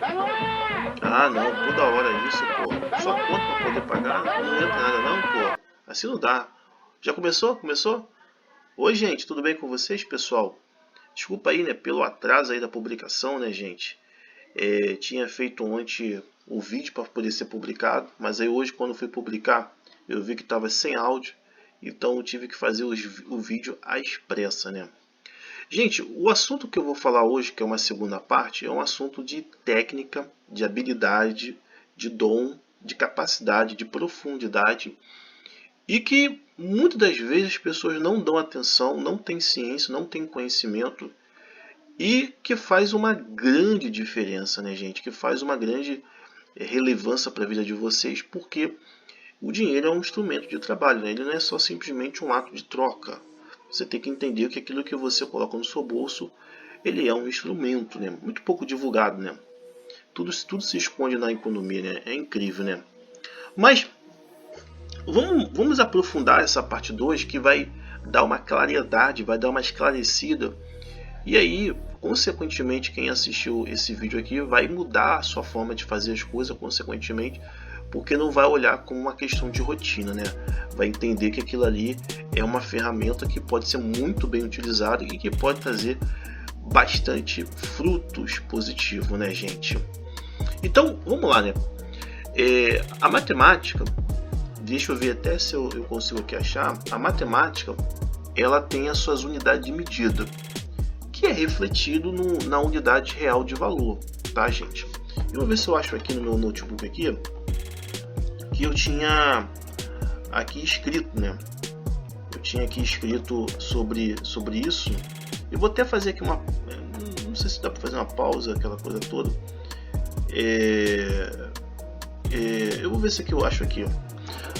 Ah, não, toda hora isso, pô. Só conta pra poder pagar, não entra nada não, pô. Assim não dá. Já começou? Começou? Oi, gente, tudo bem com vocês, pessoal? Desculpa aí, né, pelo atraso aí da publicação, né, gente? Tinha feito ontem o vídeo para poder ser publicado, mas aí hoje quando fui publicar, eu vi que estava sem áudio, então eu tive que fazer o vídeo às pressas, né? Gente, o assunto que eu vou falar hoje, que é uma segunda parte, é um assunto de técnica, de habilidade, de dom, de capacidade, de profundidade e que muitas das vezes as pessoas não dão atenção, não têm ciência, não têm conhecimento e que faz uma grande diferença, né, gente? Que faz uma grande relevância para a vida de vocês, porque o dinheiro é um instrumento de trabalho, né? Ele não é só simplesmente um ato de troca. Você tem que entender que aquilo que você coloca no seu bolso, ele é um instrumento, né? Muito pouco divulgado, né? Tudo se esconde na economia, né? É incrível, né? Mas vamos aprofundar essa parte 2 que vai dar uma claridade, vai dar uma esclarecida. E aí, consequentemente, quem assistiu esse vídeo aqui vai mudar a sua forma de fazer as coisas, consequentemente, porque não vai olhar como uma questão de rotina, né? Vai entender que aquilo ali é uma ferramenta que pode ser muito bem utilizada e que pode trazer bastante frutos positivos, né, gente? Então, vamos lá, né? A matemática, deixa eu ver até se eu consigo aqui achar, a matemática, ela tem as suas unidades de medida, que é refletido na unidade real de valor, tá, gente? Eu vou ver se eu acho aqui no meu notebook aqui, que eu tinha aqui escrito, né? Eu tinha aqui escrito sobre isso. Eu vou até fazer aqui uma, não sei se dá para fazer uma pausa, aquela coisa toda. Eu vou ver se aqui eu acho aqui.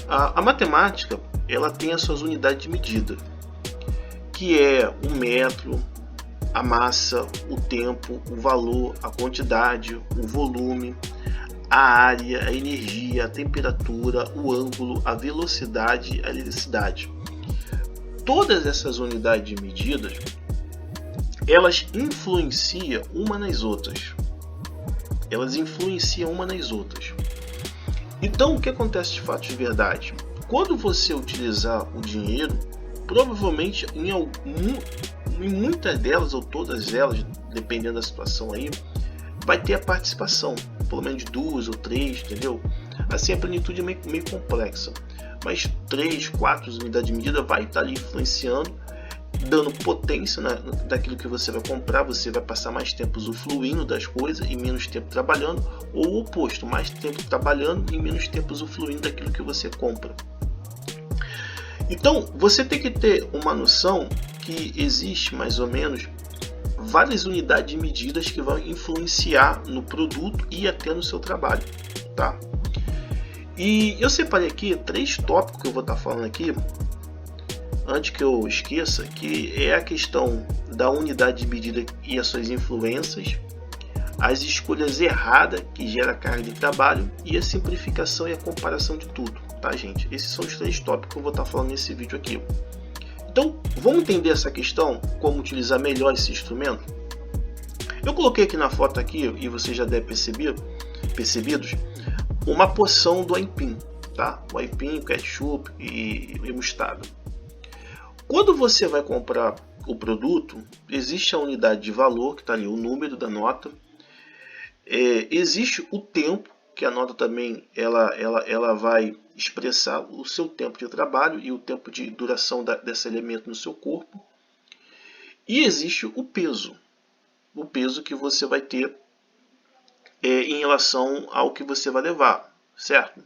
A matemática, ela tem as suas unidades de medida, que é o metro, a massa, o tempo, o valor, a quantidade, o volume, a área, a energia, a temperatura, o ângulo, a velocidade, a eletricidade. Todas essas unidades de medidas, elas influenciam uma nas outras. Elas influenciam uma nas outras. Então, o que acontece de fato de verdade? Quando você utilizar o dinheiro, provavelmente em muitas delas ou todas elas, dependendo da situação aí, vai ter a participação, pelo menos de 2 ou 3, entendeu? Assim a plenitude é meio complexa, mas 3, 4 unidades de medida vai estar ali influenciando, dando potência daquilo que você vai comprar. Você vai passar mais tempo usufruindo das coisas e menos tempo trabalhando, ou o oposto, mais tempo trabalhando e menos tempo usufruindo daquilo que você compra. Então, você tem que ter uma noção que existe mais ou menos várias unidades de medidas que vão influenciar no produto e até no seu trabalho, tá? E eu separei aqui 3 tópicos que eu vou estar falando aqui, antes que eu esqueça, que é a questão da unidade de medida e as suas influências, as escolhas erradas que gera carga de trabalho e a simplificação e a comparação de tudo, tá, gente? Esses são os 3 tópicos que eu vou estar falando nesse vídeo aqui. Então, vamos entender essa questão, como utilizar melhor esse instrumento? Eu coloquei aqui na foto aqui, e você já deve percebidos, uma porção do aipim, tá? O aipim, o ketchup e mostarda. Quando você vai comprar o produto, existe a unidade de valor, que está ali o número da nota. Existe o tempo, que a nota também ela vai expressar o seu tempo de trabalho e o tempo de duração desse elemento no seu corpo. E existe o peso que você vai ter em relação ao que você vai levar, certo?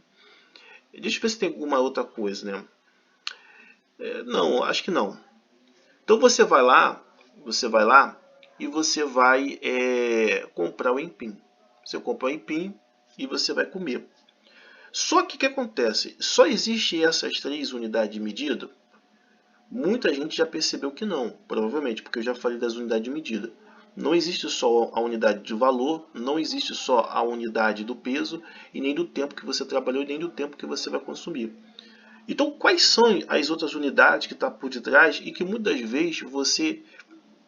Deixa eu ver se tem alguma outra coisa, né? Não, acho que não. Então você vai lá e você vai comprar o aipim. Você compra o aipim e você vai comer. Só que o que acontece? Só existe essas 3 unidades de medida? Muita gente já percebeu que não, provavelmente, porque eu já falei das unidades de medida. Não existe só a unidade de valor, não existe só a unidade do peso, e nem do tempo que você trabalhou, e nem do tempo que você vai consumir. Então, quais são as outras unidades que estão por detrás e que muitas vezes você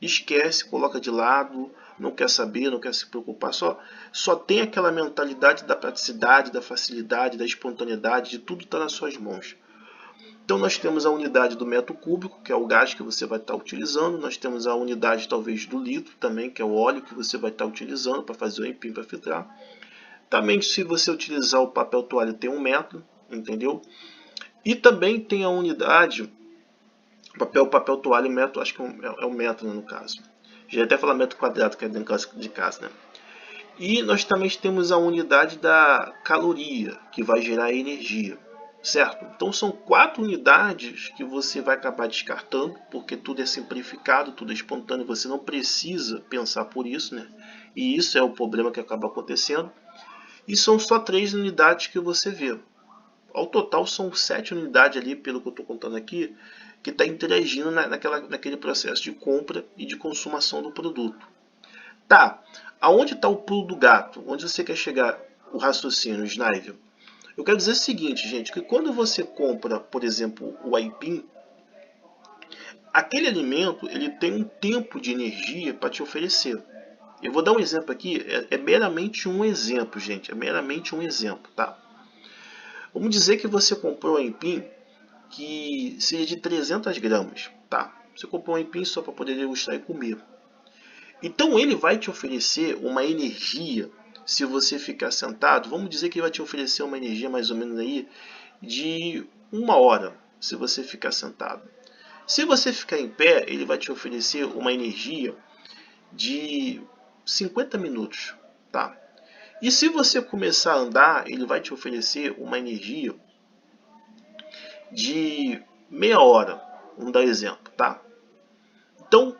esquece, coloca de lado, não quer saber, não quer se preocupar, só tem aquela mentalidade da praticidade, da facilidade, da espontaneidade, de tudo está nas suas mãos. Então nós temos a unidade do metro cúbico, que é o gás que você vai estar utilizando. Nós temos a unidade talvez do litro também, que é o óleo que você vai estar utilizando para fazer o empim, para filtrar. Também se você utilizar o papel toalha tem 1 metro, entendeu? E também tem a unidade, papel toalha, metro, acho que é 1 metro, né, no caso. Já ia até falar metro quadrado, que é dentro de casa, né? E nós também temos a unidade da caloria, que vai gerar energia. Certo? Então são 4 unidades que você vai acabar descartando, porque tudo é simplificado, tudo é espontâneo, você não precisa pensar por isso, né? E isso é o problema que acaba acontecendo. E são só 3 unidades que você vê. Ao total são 7 unidades ali, pelo que eu estou contando aqui, que está interagindo naquele processo de compra e de consumação do produto. Tá, aonde está o pulo do gato? Onde você quer chegar o raciocínio, o Sniper? Eu quero dizer o seguinte, gente, que quando você compra, por exemplo, o aipim, aquele alimento ele tem um tempo de energia para te oferecer. Eu vou dar um exemplo aqui, é meramente um exemplo, gente, é meramente um exemplo, tá? Vamos dizer que você comprou um aipim que seja de 300 gramas, tá? Você comprou um aipim só para poder degustar e comer. Então ele vai te oferecer uma energia. Se você ficar sentado, vamos dizer que ele vai te oferecer uma energia mais ou menos aí de 1 hora, se você ficar sentado. Se você ficar em pé, ele vai te oferecer uma energia de 50 minutos, tá? E se você começar a andar, ele vai te oferecer uma energia de meia hora, vamos dar exemplo, tá? Então,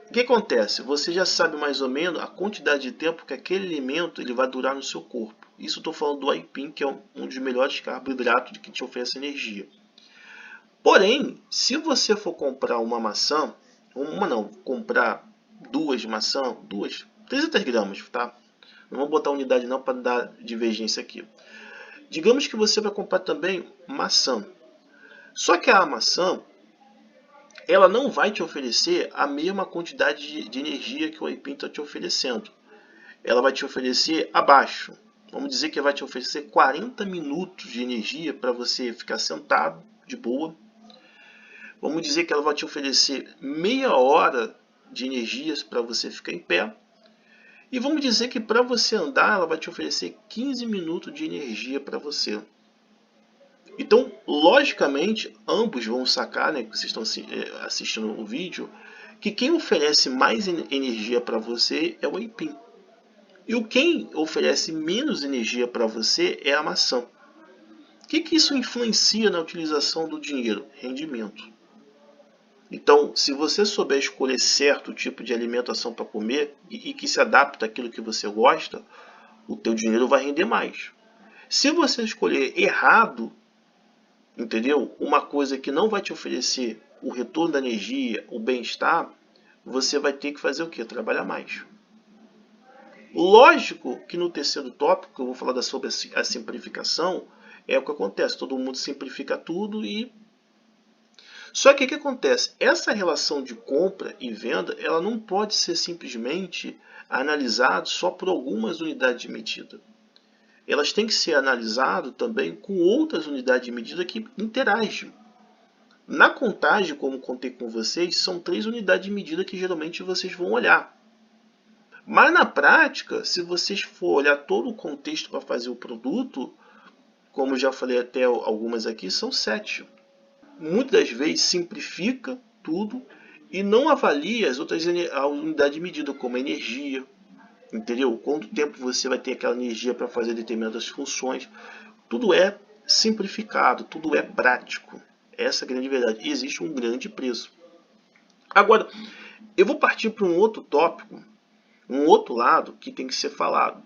o que acontece? Você já sabe mais ou menos a quantidade de tempo que aquele alimento ele vai durar no seu corpo. Isso eu estou falando do aipim, que é um dos melhores carboidratos que te oferece energia. Porém, se você for comprar uma maçã, comprar 2 maçãs, 300 gramas, tá? Não vou botar unidade não para dar divergência aqui. Digamos que você vai comprar também maçã. Só que a maçã ela não vai te oferecer a mesma quantidade de energia que o aipim está te oferecendo. Ela vai te oferecer abaixo. Vamos dizer que vai te oferecer 40 minutos de energia para você ficar sentado, de boa. Vamos dizer que ela vai te oferecer meia hora de energia para você ficar em pé. E vamos dizer que para você andar, ela vai te oferecer 15 minutos de energia para você. Então, logicamente, ambos vão sacar, né, que vocês estão assistindo o vídeo, que quem oferece mais energia para você é o aipim. E quem oferece menos energia para você é a maçã. O que isso influencia na utilização do dinheiro? Rendimento. Então, se você souber escolher certo tipo de alimentação para comer e que se adapta àquilo que você gosta, o teu dinheiro vai render mais. Se você escolher errado, entendeu? Uma coisa que não vai te oferecer o retorno da energia, o bem-estar, você vai ter que fazer o quê? Trabalhar mais. Lógico que no terceiro tópico, que eu vou falar sobre a simplificação, é o que acontece. Todo mundo simplifica tudo e... Só que o que acontece? Essa relação de compra e venda, ela não pode ser simplesmente analisada só por algumas unidades de medida. Elas têm que ser analisadas também com outras unidades de medida que interagem. Na contagem, como contei com vocês, são 3 unidades de medida que geralmente vocês vão olhar. Mas na prática, se vocês for olhar todo o contexto para fazer o produto, como já falei até algumas aqui, são 7. Muitas das vezes simplifica tudo e não avalia as outras unidades de medida, como a energia. Entendeu? Quanto tempo você vai ter aquela energia para fazer determinadas funções. Tudo é simplificado, tudo é prático. Essa é a grande verdade. E existe um grande preço. Agora, eu vou partir para um outro tópico, um outro lado que tem que ser falado.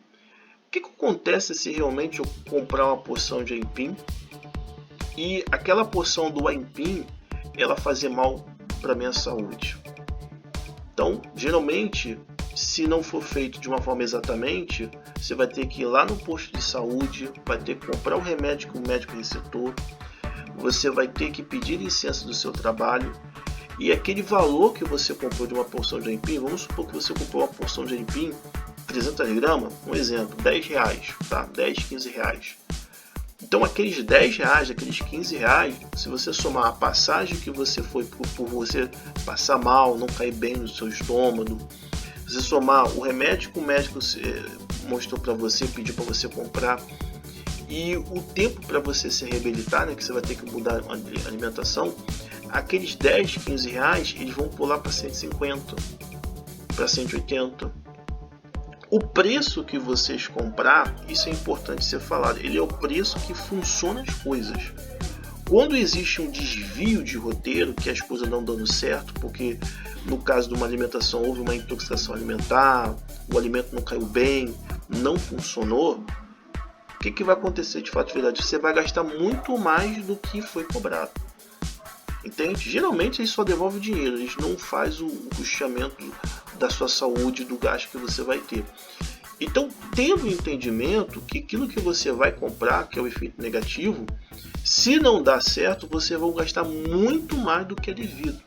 O que acontece se realmente eu comprar uma porção de aipim e aquela porção do aipim ela fazer mal para a minha saúde? Então, geralmente, se não for feito de uma forma exatamente, você vai ter que ir lá no posto de saúde, vai ter que comprar o remédio que o médico recetou, você vai ter que pedir licença do seu trabalho E aquele valor que você comprou de uma porção de aipim, vamos supor que você comprou uma porção de aipim 300 gramas, um exemplo, 10 reais, tá? 10, 15 reais. Então aqueles 10 reais, aqueles 15 reais, se você somar a passagem que você foi por você passar mal, não cair bem no seu estômago, você somar o remédio que o médico mostrou para você, pediu para você comprar, e o tempo para você se reabilitar, né, que você vai ter que mudar a alimentação, aqueles 10, 15 reais, eles vão pular para 150, para 180. O preço que vocês comprar, isso é importante ser falado, ele é o preço que funciona as coisas. Quando existe um desvio de roteiro, que as coisas não dando certo, porque no caso de uma alimentação houve uma intoxicação alimentar, o alimento não caiu bem, não funcionou, o que vai acontecer de fato de verdade? Você vai gastar muito mais do que foi cobrado. Entende? Geralmente eles só devolvem o dinheiro, eles não fazem o custeamento da sua saúde, do gasto que você vai ter. Então, tendo o entendimento que aquilo que você vai comprar, que é o efeito negativo, se não dá certo, você vai gastar muito mais do que é devido.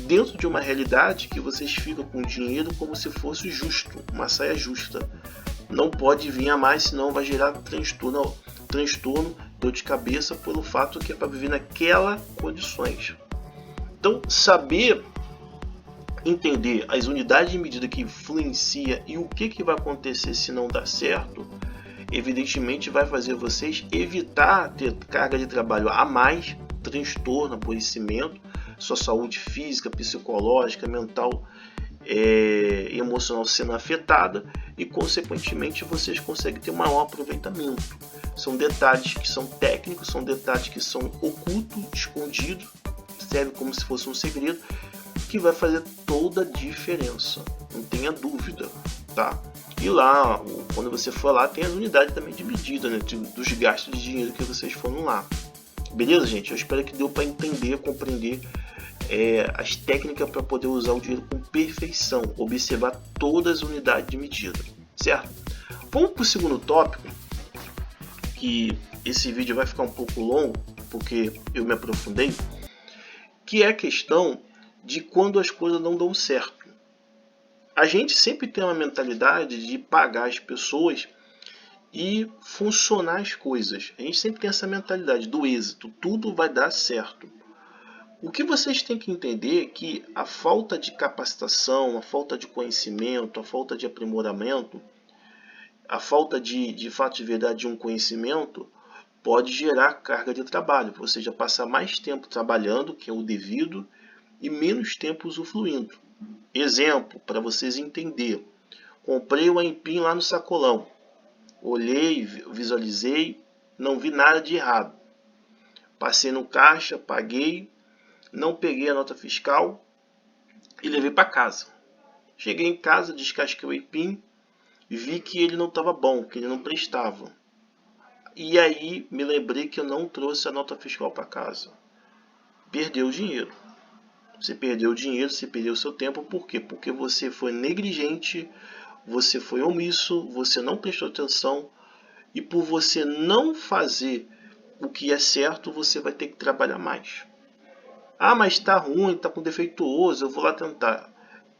Dentro de uma realidade que vocês ficam com o dinheiro como se fosse justo, uma saia justa. Não pode vir a mais, senão vai gerar transtorno, dor de cabeça pelo fato que é para viver naquelas condições. Então, saber entender as unidades de medida que influencia e o que vai acontecer se não dá certo, evidentemente vai fazer vocês evitar ter carga de trabalho a mais, transtorno, aborrecimento, sua saúde física, psicológica, mental e emocional sendo afetada e consequentemente vocês conseguem ter um maior aproveitamento. São detalhes que são técnicos, são detalhes que são ocultos, escondidos, serve como se fosse um segredo, que vai fazer toda a diferença, não tenha dúvida, tá? E lá, quando você for lá, tem as unidades também de medida, né, dos gastos de dinheiro que vocês foram lá. Beleza, gente? Eu espero que deu para entender, compreender as técnicas para poder usar o dinheiro com perfeição, observar todas as unidades de medida, certo? Vamos para o segundo tópico, que esse vídeo vai ficar um pouco longo, porque eu me aprofundei, que é a questão de quando as coisas não dão certo. A gente sempre tem uma mentalidade de pagar as pessoas e funcionar as coisas. A gente sempre tem essa mentalidade do êxito, tudo vai dar certo. O que vocês têm que entender é que a falta de capacitação, a falta de conhecimento, a falta de aprimoramento, a falta de fato de verdade de um conhecimento pode gerar carga de trabalho, ou seja, passar mais tempo trabalhando, que é o devido, e menos tempo usufruindo. Exemplo, para vocês entenderem. Comprei o aipim lá no sacolão. Olhei, visualizei, não vi nada de errado. Passei no caixa, paguei, não peguei a nota fiscal e levei para casa. Cheguei em casa, descasquei o aipim e vi que ele não estava bom, que ele não prestava. E aí me lembrei que eu não trouxe a nota fiscal para casa. Perdeu o dinheiro. Você perdeu o dinheiro, você perdeu o seu tempo. Por quê? Porque você foi negligente, você foi omisso, você não prestou atenção. E por você não fazer o que é certo, você vai ter que trabalhar mais. Ah, mas está ruim, está com defeituoso, eu vou lá tentar.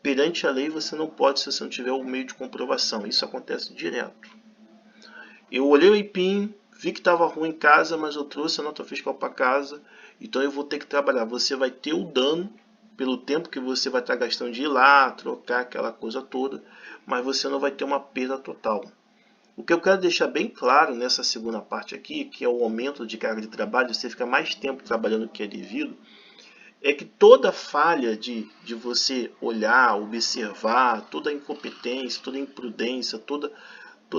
Perante a lei, você não pode se você não tiver o meio de comprovação. Isso acontece direto. Eu olhei o aipim, vi que estava ruim em casa, mas eu trouxe a nota fiscal para casa. Então eu vou ter que trabalhar. Você vai ter o dano pelo tempo que você vai estar gastando de ir lá, trocar aquela coisa toda, mas você não vai ter uma perda total. O que eu quero deixar bem claro nessa segunda parte aqui, que é o aumento de carga de trabalho, você fica mais tempo trabalhando do que é devido, é que toda falha de você olhar, observar, toda a incompetência, toda a imprudência, toda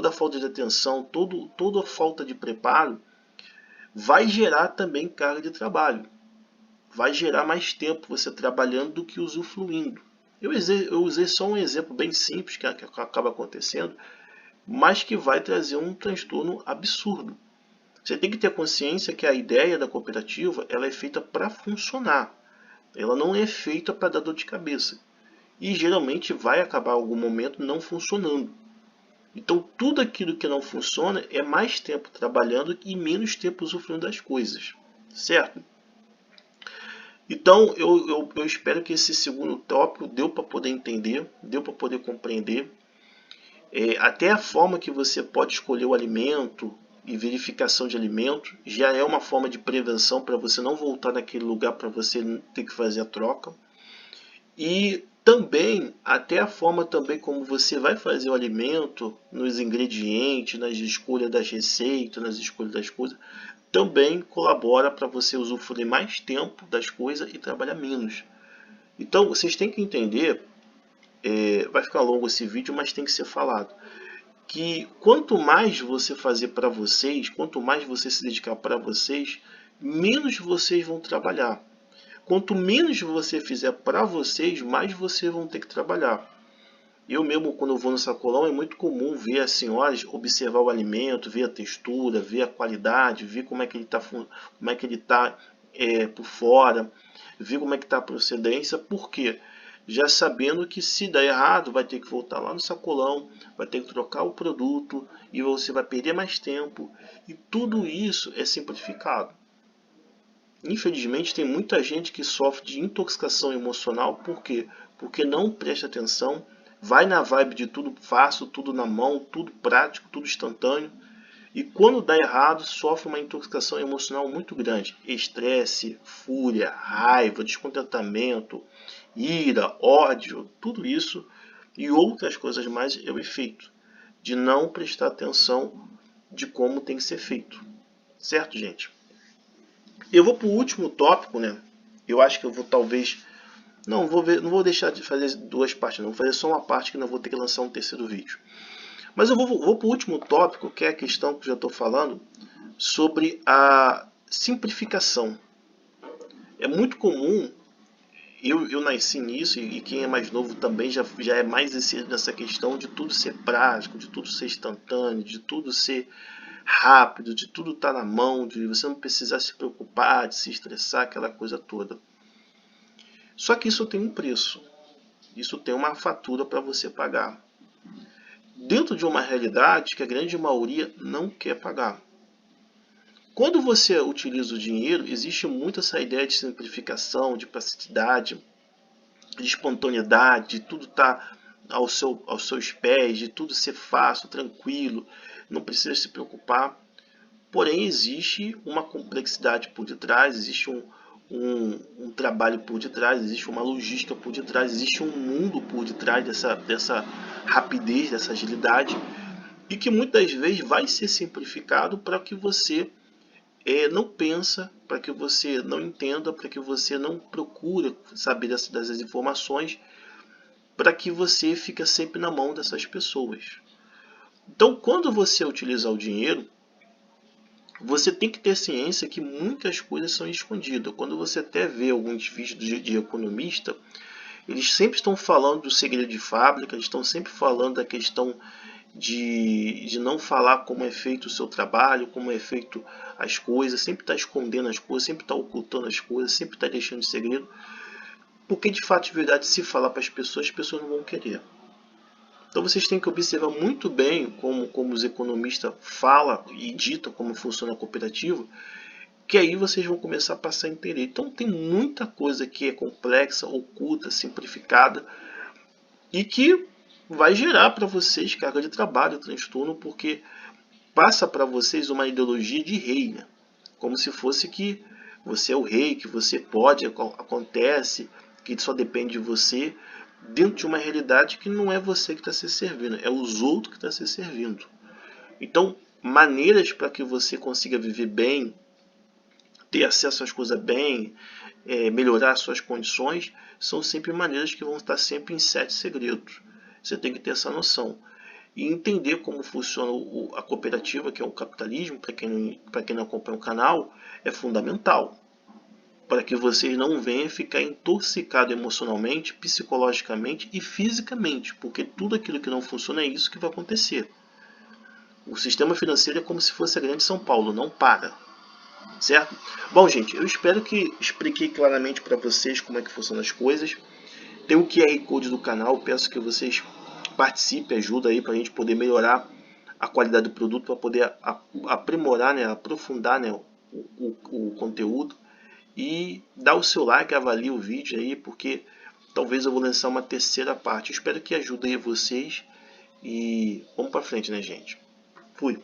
a falta de atenção, toda a falta de preparo, vai gerar também carga de trabalho. Vai gerar mais tempo você trabalhando do que usufruindo. Eu usei só um exemplo bem simples que acaba acontecendo, mas que vai trazer um transtorno absurdo. Você tem que ter consciência que a ideia da cooperativa ela é feita para funcionar. Ela não é feita para dar dor de cabeça. E geralmente vai acabar em algum momento não funcionando. Então tudo aquilo que não funciona é mais tempo trabalhando e menos tempo usufruindo das coisas. Certo? Então, eu espero que esse segundo tópico deu para poder entender, deu para poder compreender. Até a forma que você pode escolher o alimento e verificação de alimento já é uma forma de prevenção para você não voltar naquele lugar para você ter que fazer a troca. E também, até a forma também como você vai fazer o alimento, nos ingredientes, nas escolhas das receitas, nas escolhas das coisas, também colabora para você usufruir mais tempo das coisas e trabalhar menos. Então, vocês têm que entender, vai ficar longo esse vídeo, mas tem que ser falado, que quanto mais você fazer para vocês, quanto mais você se dedicar para vocês, menos vocês vão trabalhar. Quanto menos você fizer para vocês, mais vocês vão ter que trabalhar. Eu mesmo, quando eu vou no sacolão, é muito comum ver as senhoras observar o alimento, ver a textura, ver a qualidade, ver como é que ele está por fora, ver como é que está a procedência. Por quê? Já sabendo que se der errado, vai ter que voltar lá no sacolão, vai ter que trocar o produto e você vai perder mais tempo. E tudo isso é simplificado. Infelizmente, tem muita gente que sofre de intoxicação emocional. Por quê? Porque não presta atenção, vai na vibe de tudo fácil, tudo na mão, tudo prático, tudo instantâneo. E quando dá errado, sofre uma intoxicação emocional muito grande. Estresse, fúria, raiva, descontentamento, ira, ódio, tudo isso e outras coisas mais é o efeito de não prestar atenção de como tem que ser feito. Certo, gente? Eu vou para o último tópico, né? Eu acho que eu vou talvez... Não vou deixar de fazer duas partes, não. Vou fazer só uma parte que não vou ter que lançar um terceiro vídeo. Mas eu vou para o último tópico, que é a questão que eu já estou falando, sobre a simplificação. É muito comum, eu nasci nisso, e quem é mais novo também já é mais nessa questão de tudo ser prático, de tudo ser instantâneo, de tudo ser rápido, de tudo estar na mão, de você não precisar se preocupar, de se estressar, aquela coisa toda. Só que isso tem um preço, isso tem uma fatura para você pagar. Dentro de uma realidade que a grande maioria não quer pagar. Quando você utiliza o dinheiro, existe muito essa ideia de simplificação, de praticidade, de espontaneidade, de tudo estar aos seus pés, de tudo ser fácil, tranquilo, não precisa se preocupar. Porém, existe uma complexidade por detrás, existe um trabalho por detrás, existe uma logística por detrás, existe um mundo por detrás dessa rapidez, dessa agilidade, e que muitas vezes vai ser simplificado para que você não pensa, para que você não entenda, para que você não procure saber das informações, para que você fique sempre na mão dessas pessoas. Então, quando você utilizar o dinheiro, você tem que ter ciência que muitas coisas são escondidas. Quando você até vê alguns vídeos de economista, eles sempre estão falando do segredo de fábrica, eles estão sempre falando da questão de não falar como é feito o seu trabalho, como é feito as coisas, sempre está escondendo as coisas, sempre está ocultando as coisas, sempre está deixando de segredo. Porque de fato, de verdade, se falar para as pessoas não vão querer. Então vocês têm que observar muito bem como os economistas falam e ditam como funciona a cooperativa, que aí vocês vão começar a passar a entender. Então tem muita coisa que é complexa, oculta, simplificada e que vai gerar para vocês carga de trabalho, transtorno, porque passa para vocês uma ideologia de rei, né? Como se fosse que você é o rei, que você pode, acontece, que só depende de você, dentro de uma realidade que não é você que está se servindo, é os outros que estão se servindo. Então, maneiras para que você consiga viver bem, ter acesso às coisas bem, melhorar suas condições, são sempre maneiras que vão estar sempre em 7 segredos. Você tem que ter essa noção. E entender como funciona a cooperativa, que é o capitalismo, para quem não acompanha o canal, é fundamental. Para que vocês não venham ficar intoxicados emocionalmente, psicologicamente e fisicamente. Porque tudo aquilo que não funciona é isso que vai acontecer. O sistema financeiro é como se fosse a grande São Paulo, não para. Certo? Bom, gente, eu espero que expliquei claramente para vocês como é que funcionam as coisas. Tem o QR Code do canal, peço que vocês participem, ajudem aí para a gente poder melhorar a qualidade do produto, para poder aprimorar, né, aprofundar, né, o conteúdo. E dá o seu like, avalie o vídeo aí, porque talvez eu vou lançar uma terceira parte. Eu espero que ajude aí vocês. E vamos pra frente, né, gente? Fui!